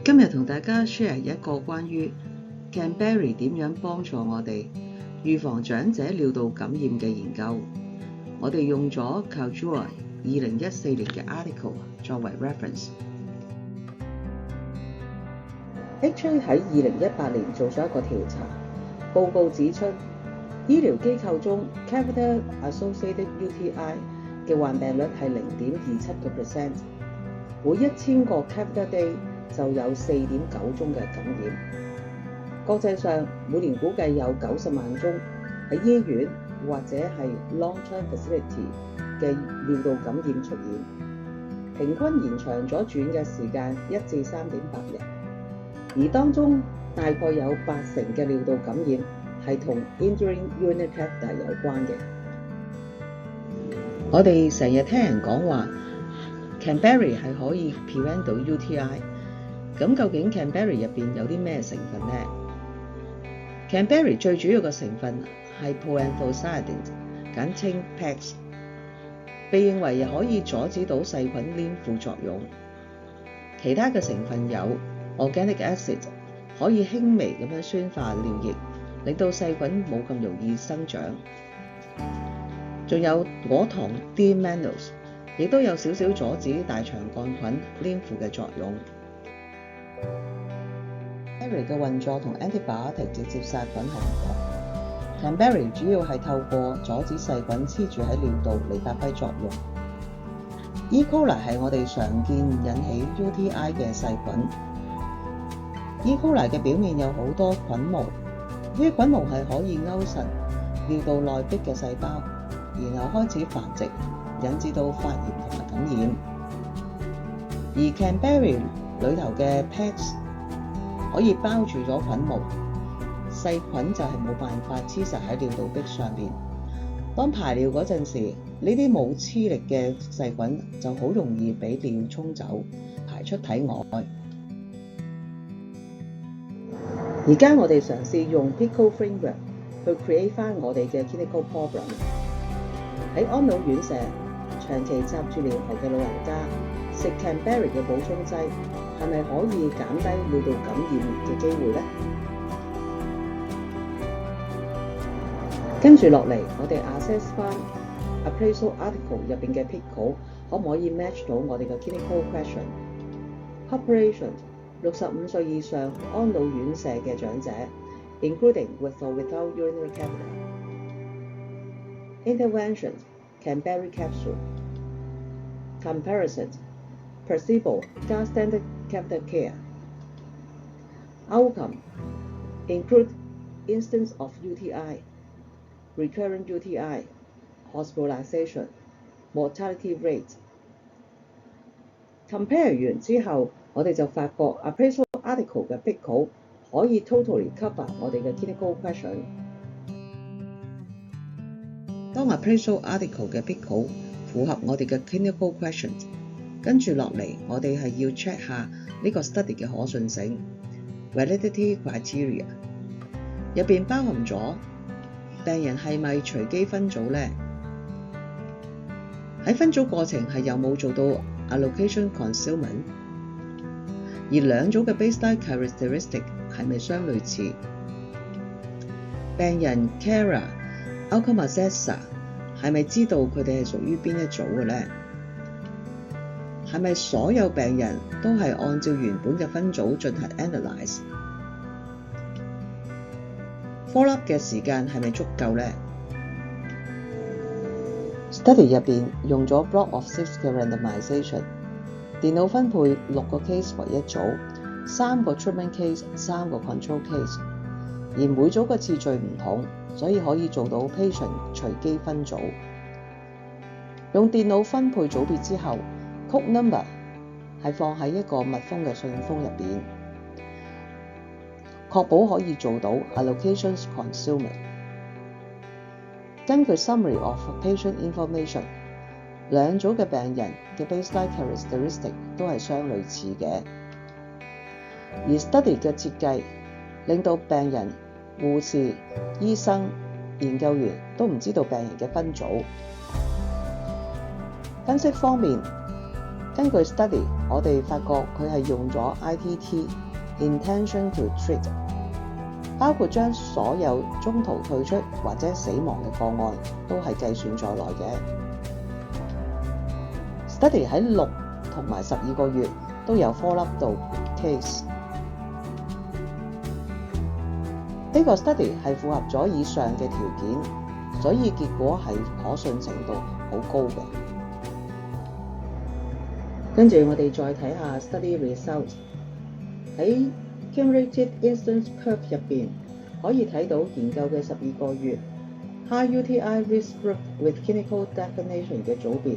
今日同大家 share 一個關於 Cranberry 點樣幫助我哋預防長者尿道感染嘅研究。我哋用咗 Caldura 2014年嘅 article 作為 reference。HA 喺2018年做咗一個調查，報告指出，醫療機構中 catheter-associated UTI 嘅患病率係 0.27%， 每1000個 catheter day 就有 4.9 宗嘅感染。國際上每年估計有90萬宗喺醫院或者係 long-term facility 嘅尿道感染出現，平均延長咗轉嘅時間1至3.8日，而當中大概有80%嘅尿道感染係同 injuring urinary catheter 有關嘅。我哋成日聽人講話 Cranberry 係可以 prevent 到 UTI， 咁究竟 Cranberry 入邊有啲咩成分呢？ Cranberry 最主要嘅成分係 proanthocyanidins， 簡稱 PEG， 被認為可以阻止到細菌黏附作用。其他嘅成分有 organic acid， 可以輕微咁樣酸化尿液，令到細菌冇咁容易生長。仲有果糖 D-mannose， 亦都有少少阻止大腸桿菌黏附嘅作用。Cranberry 嘅運作同 antibiotic 直接殺菌係唔同。Cranberry 主要係透過阻止細菌黐住喺尿道嚟發揮作用。E. coli 係我哋常見引起 UTI 嘅細菌。E. coli 嘅表面有好多菌毛，呢啲菌毛係可以勾實尿道內壁嘅細胞，然後開始繁殖，引致到發炎同埋感染。而 Cranberry 裏頭嘅 PEGs 可以包住咗菌毛，細菌就係冇辦法黐實喺尿道壁上面。當排尿嗰陣時，呢啲冇黐力嘅細菌就好容易俾尿沖走，排出體外。而家我哋嘗試用 PICO framework 去 create 翻我哋嘅 clinical problem。喺安老院舍長期插住尿喉嘅老人家食 Cranberry 嘅補充劑，係咪可以減低尿道感染嘅機會呢？跟住落嚟，我哋 assess 翻 appraisal article 入邊嘅 PICO 可唔可以 match 到我哋嘅 clinical question。Population 65歲以上安老院舍嘅長者 ，including with or without urinary catheter。Intervention Cranberry capsule comparison placebo 加 standard catheter care outcome include instance of UTI, recurrent UTI, hospitalization, mortality rate。 compare 完之後，我哋就發覺 appraisal article 嘅 PICO 可以 totally cover 我哋嘅 clinical question。當 appraisal article 嘅 PICO 符合我哋嘅 clinical questions， 跟住落嚟我哋係要 check 下呢個 study 嘅可信性 validity criteria， 入邊包含咗病人係咪隨機分組呢？喺分組過程係有冇做到 allocation concealment？ 而兩組嘅 baseline characteristic 係咪相類似？病人 carer outcome assessor 係咪知道佢哋係屬於邊一組嘅呢？係咪所有病人都係按照原本嘅分組進行 analyse？ follow up 嘅時間係咪足夠呢？ Study 入邊用咗 block of 6嘅 randomization， 電腦分配6個 case 為一組，3個 treatment case， 3個 control case， 而每組嘅次序唔同，所以可以做到 patient 隨機分組。用電腦分配組別之後 ，code number 係放喺一個密封嘅信封入邊，確保可以做到 allocation concealment。根據 summary of patient information， 兩組嘅病人嘅 baseline characteristic 都係相類似嘅，而 study 嘅設計令到病人、護士、醫生、研究員都唔知道病人嘅分組。分析方面根據 study， 我哋發覺佢係用咗 ITT intention to treat， 包括將所有中途退出或者死亡嘅個案都係計算在內嘅。study 喺6同埋12個月都有 follow up 到 case。呢個 study 係符合咗以上嘅條件，所以結果係可信程度好高嘅。跟住我哋再睇下 study result。喺 cumulative incidence curve 入邊可以睇到研究嘅12個月 high UTI risk group with clinical definition 嘅組別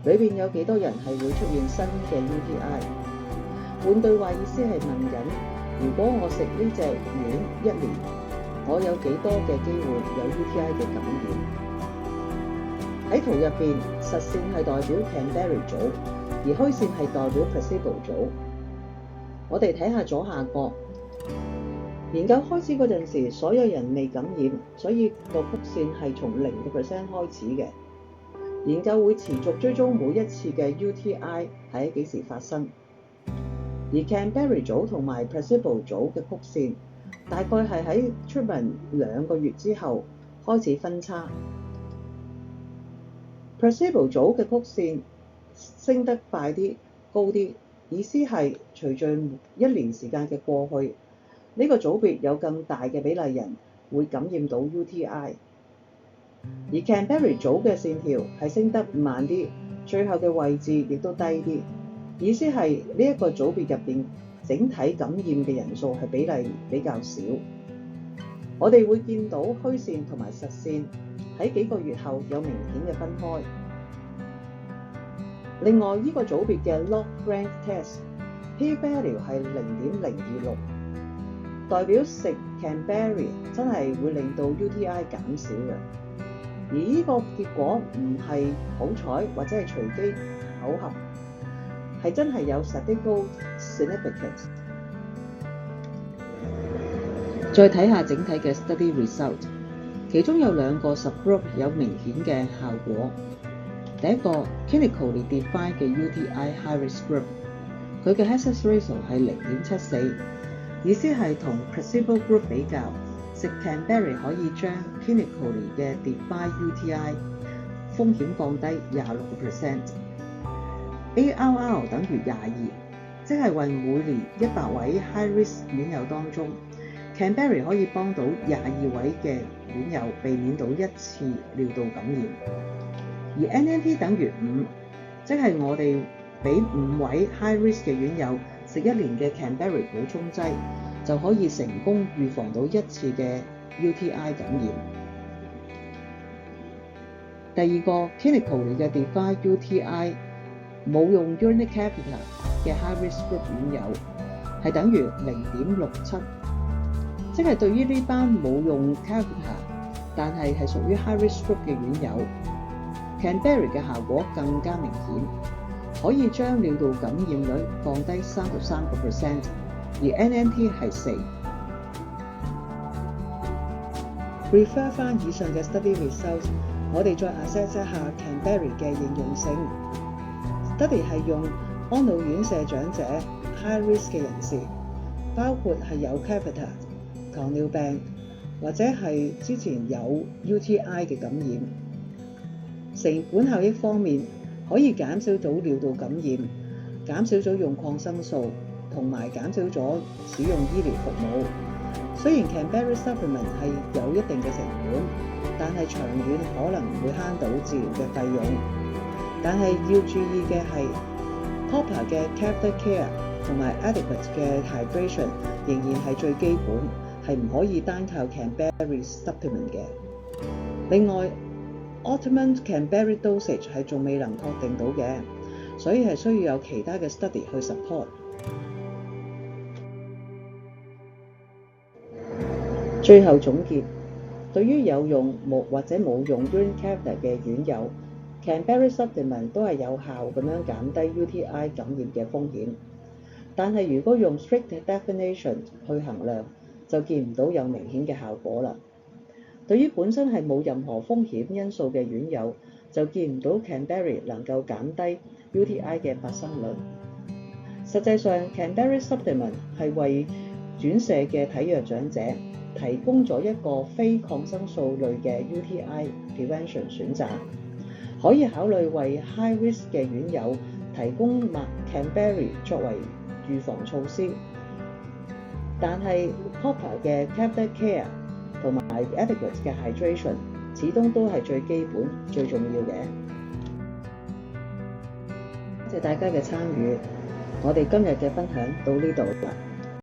裏邊有幾多人係會出現新嘅 UTI。換句話意思係問緊，如果我食呢隻丸1年，我有幾多嘅機會有 UTI 嘅感染？喺圖入邊，實線係代表 Cranberry 組，而虛線係代表 Placebo 組。我哋睇下左下角，研究開始嗰陣時，所有人未感染，所以個曲線係從0% 開始嘅。研究會持續追蹤每一次嘅 UTI 喺幾時發生，而 Cranberry 組同埋 Placebo 組嘅曲線大概係喺 treatment 2個月之後開始分差。Placebo 組嘅曲線升得快啲、高啲，意思係隨住1年時間嘅過去，呢個組別有更大嘅比例人會感染到 UTI。而 Cranberry 組嘅線條係升得慢啲，最後嘅位置亦都低啲，意思係呢一個組別入邊整體感染嘅人數係比例比較少。我哋會見到虛線同埋實線喺幾個月後有明顯嘅分開。另外呢個組別嘅 log rank test p-value 係0.026，代表食 Cranberry 真係會令到 UTI 減少嘅。而呢個結果唔係好彩或者係隨機巧合，係真係有 statistical significance。再睇下整體嘅 study result， 其中有2個 subgroup 有明顯嘅效果。第一個 clinically defined 嘅 UTI high risk group， 佢嘅 hazard ratio 係0.74， 意思係同 placebo group 比較，食 Cranberry 可以將 clinically 嘅 defined UTI 風險降低 26%。ARR 等於22，即係為每年100位 high risk 院友當中 ，Cranberry 可以幫到22位嘅院友避免到1次尿道感染。而 NNT 等於5，即係我哋俾5位 high risk 嘅院友食1年嘅 Cranberry 補充劑，就可以成功預防到1次嘅 UTI 感染。第二個 clinically 嘅 defined UTI 冇用 urinary catheter 嘅 high risk group 院友係等於0.67，即係對於呢班冇用 catheter 但係屬於 high risk group 嘅院友，Cranberry 嘅效果更加明顯，可以將尿道感染率降低33%，而 NNT 係4。refer 翻以上嘅 study results， 我哋再 assess 一下 Cranberry 嘅應用性。study 係用安老院舍長者 high risk 嘅人士，包括係有 catheter、糖尿病或者係之前有 UTI 嘅感染。成本效益方面，可以減少到尿道感染，減少咗用抗生素，同埋減少咗使用醫療服務。雖然 Cranberry supplement 係有一定嘅成本，但係長遠可能會慳到治療嘅費用。但係要注意嘅係 proper 嘅 catheter care 同埋 adequate 嘅 hydration 仍然係最基本，係唔可以單靠 Cranberry supplement 嘅。另外Optimum Cranberry dosage 係仲未能確定到嘅，所以係需要有其他嘅 study 去 support。最後總結，對於有用或者冇用 urine catheter 嘅院友 ，Cranberry supplement 都係有效咁樣減低 UTI 感染嘅風險。但係如果用 strict definition 去衡量，就見唔到有明顯嘅效果啦。對於本身係冇任何風險因素嘅院友，就見唔到 Cranberry 能夠減低 UTI 嘅發生率。實際上 Cranberry Supplement 係為轉寫嘅體弱長者提供咗一個非抗生素類嘅 UTI prevention 選擇，可以考慮為 high risk 嘅院友提供 Cranberry 作為預防措施。但係 proper 嘅 catheter care 同埋 adequate 嘅 hydration 始終都係最基本、最重要嘅。多謝大家嘅參與，我哋今日嘅分享到呢度啦。